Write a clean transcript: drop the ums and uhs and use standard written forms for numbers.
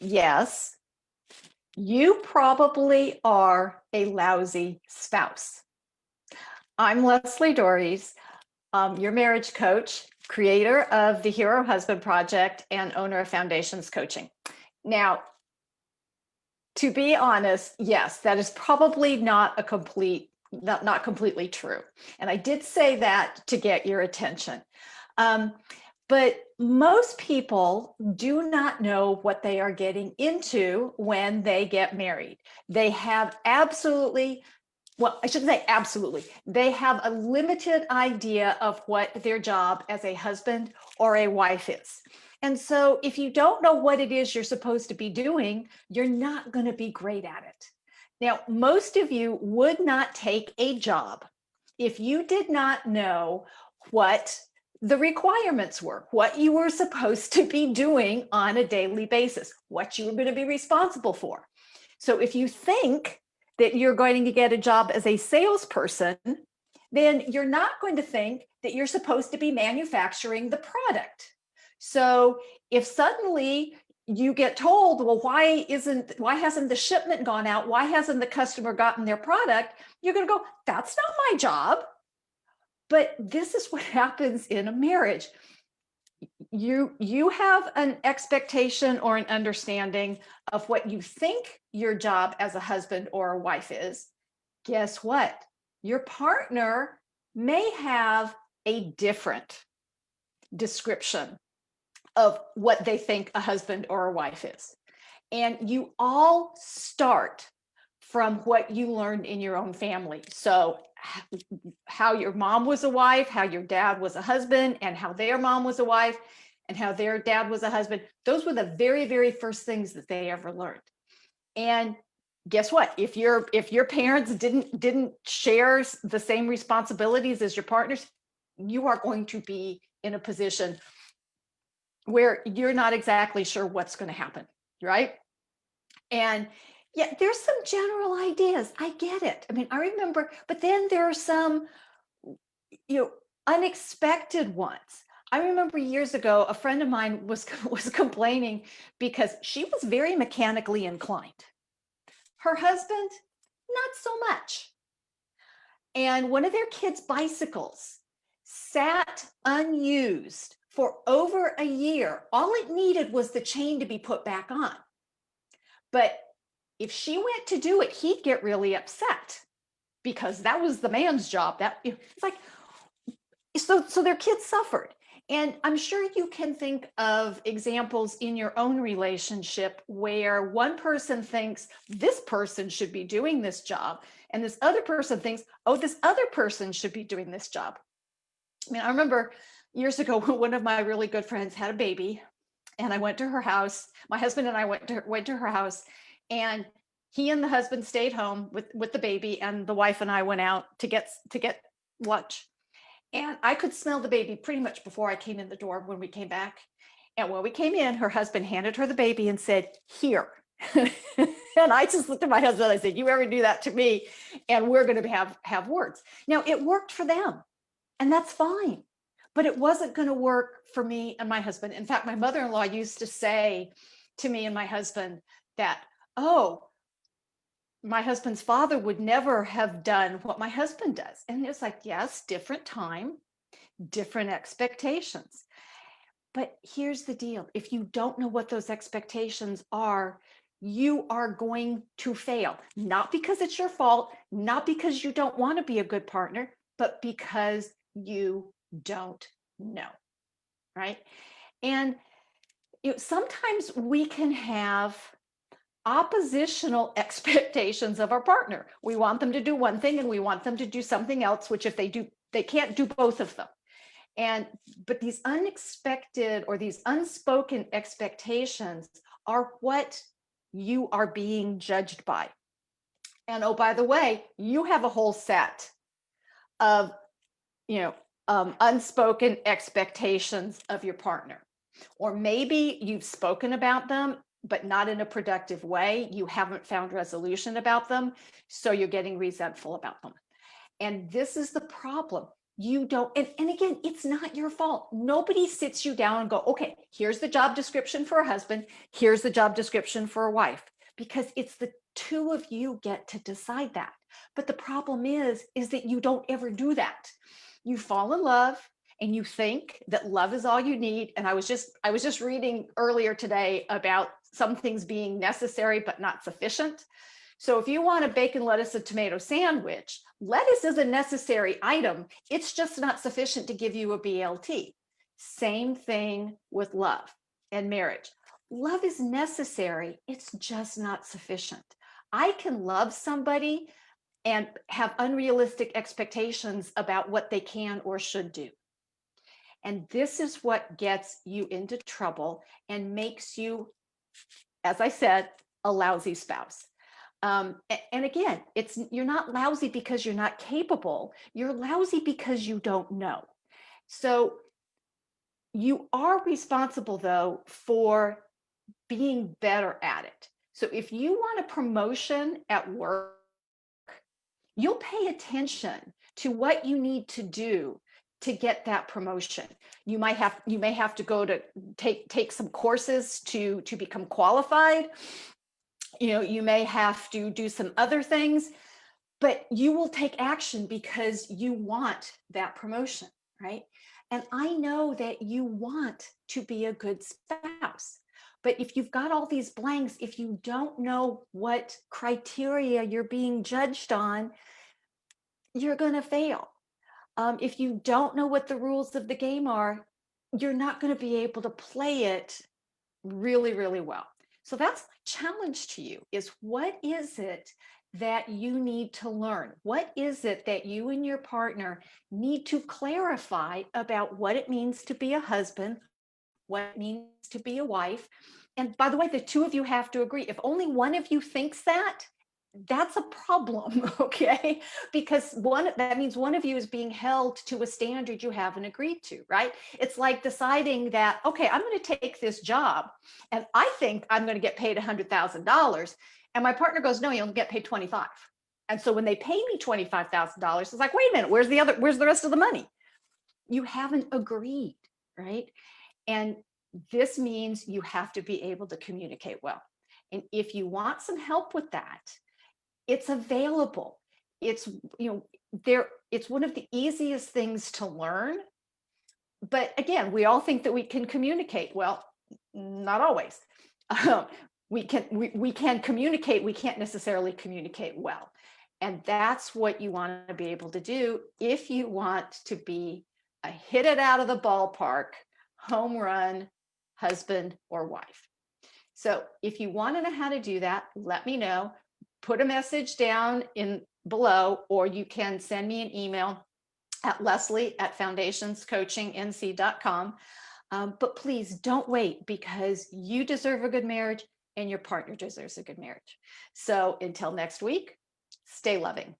Yes, you probably are a lousy spouse. I'm Leslie Dories, your marriage coach, creator of the Hero Husband Project, and owner of Foundations Coaching. Now, to be honest, yes, that is probably not completely true. And I did say that to get your attention. But most people do not know what they are getting into when they get married. They have well, I shouldn't say absolutely. They have a limited idea of what their job as a husband or a wife is. And so if you don't know what it is you're supposed to be doing, you're not going to be great at it. Now, most of you would not take a job if you did not know what the requirements were, what you were supposed to be doing on a daily basis, what you were going to be responsible for. So if you think that you're going to get a job as a salesperson, then you're not going to think that you're supposed to be manufacturing the product. So if suddenly you get told, well, why hasn't the shipment gone out? Why hasn't the customer gotten their product? You're going to go, that's not my job. But this is what happens in a marriage. You have an expectation or an understanding of what you think your job as a husband or a wife is. Guess what? Your partner may have a different description of what they think a husband or a wife is. And you all start from what you learned in your own family. So how your mom was a wife, how your dad was a husband, and how their mom was a wife, and how their dad was a husband. Those were the very, very first things that they ever learned. And guess what? If your parents didn't share the same responsibilities as your partners, you are going to be in a position where you're not exactly sure what's going to happen, right? And yeah, there's some general ideas. I get it. I mean, I remember, but then there are some, unexpected ones. I remember years ago, a friend of mine was complaining because she was very mechanically inclined. Her husband, not so much. And one of their kids' bicycles sat unused for over a year. All it needed was the chain to be put back on. But if she went to do it, he'd get really upset because that was the man's job. It's like, so their kids suffered. And I'm sure you can think of examples in your own relationship where one person thinks this person should be doing this job, and this other person thinks, oh, this other person should be doing this job. I mean, I remember years ago, one of my really good friends had a baby, and I went to her house. My husband and I went to her house, and he and the husband stayed home with the baby, and the wife and I went out to get lunch. And I could smell the baby pretty much before I came in the door when we came back. And when we came in, her husband handed her the baby and said, here. And I just looked at my husband and I said, you ever do that to me? And we're going to have words. Now, it worked for them, and that's fine. But it wasn't going to work for me and my husband. In fact, my mother-in-law used to say to me and my husband that, oh, my husband's father would never have done what my husband does. And it's like, yes, different time, different expectations. But here's the deal. If you don't know what those expectations are, you are going to fail. Not because it's your fault, not because you don't want to be a good partner, but because you don't know, right? And sometimes we can have oppositional expectations of our partner. We want them to do one thing and we want them to do something else, which if they do, they can't do both of them. But these unexpected or these unspoken expectations are what you are being judged by. And oh, by the way, you have a whole set of, unspoken expectations of your partner. Or maybe you've spoken about them, but not in a productive way. You haven't found resolution about them, so you're getting resentful about them. And this is the problem. You don't, and again, it's not your fault. Nobody sits you down and go, okay, here's the job description for a husband, here's the job description for a wife, because it's the two of you get to decide that. But the problem is that you don't ever do that. You fall in love and you think that love is all you need. And I was just reading earlier today about some things being necessary but not sufficient. So if you want a bacon, lettuce, and tomato sandwich, lettuce is a necessary item. It's just not sufficient to give you a BLT. Same thing with love and marriage. Love is necessary. It's just not sufficient. I can love somebody and have unrealistic expectations about what they can or should do. And this is what gets you into trouble and makes you, as I said, a lousy spouse. And again, you're not lousy because you're not capable. You're lousy because you don't know. So you are responsible, though, for being better at it. So if you want a promotion at work, you'll pay attention to what you need to do to get that promotion. You may have to go to take some courses to become qualified. You may have to do some other things, but you will take action because you want that promotion, right? And I know that you want to be a good spouse. But if you've got all these blanks, if you don't know what criteria you're being judged on, you're going to fail. If you don't know what the rules of the game are, you're not going to be able to play it really, really well. So that's my challenge to you is what is it that you need to learn? What is it that you and your partner need to clarify about what it means to be a husband, what it means to be a wife? And by the way, the two of you have to agree. If only one of you thinks that, that's a problem, okay? Because that means one of you is being held to a standard you haven't agreed to, right? It's like deciding that, okay, I'm going to take this job and I think I'm going to get paid $100,000. And my partner goes, no, you'll get paid 25. And so when they pay me $25,000, it's like, wait a minute, where's the rest of the money? You haven't agreed, right? And this means you have to be able to communicate well. And if you want some help with that, it's available. It's, it's one of the easiest things to learn. But again, we all think that we can communicate. Well, not always. We can communicate. We can't necessarily communicate well. And that's what you want to be able to do if you want to be a hit it out of the ballpark, home run husband or wife. So if you want to know how to do that, let me know. Put a message down in below, or you can send me an email at leslie@foundationscoachingnc.com. But please don't wait, because you deserve a good marriage and your partner deserves a good marriage. So until next week, stay loving.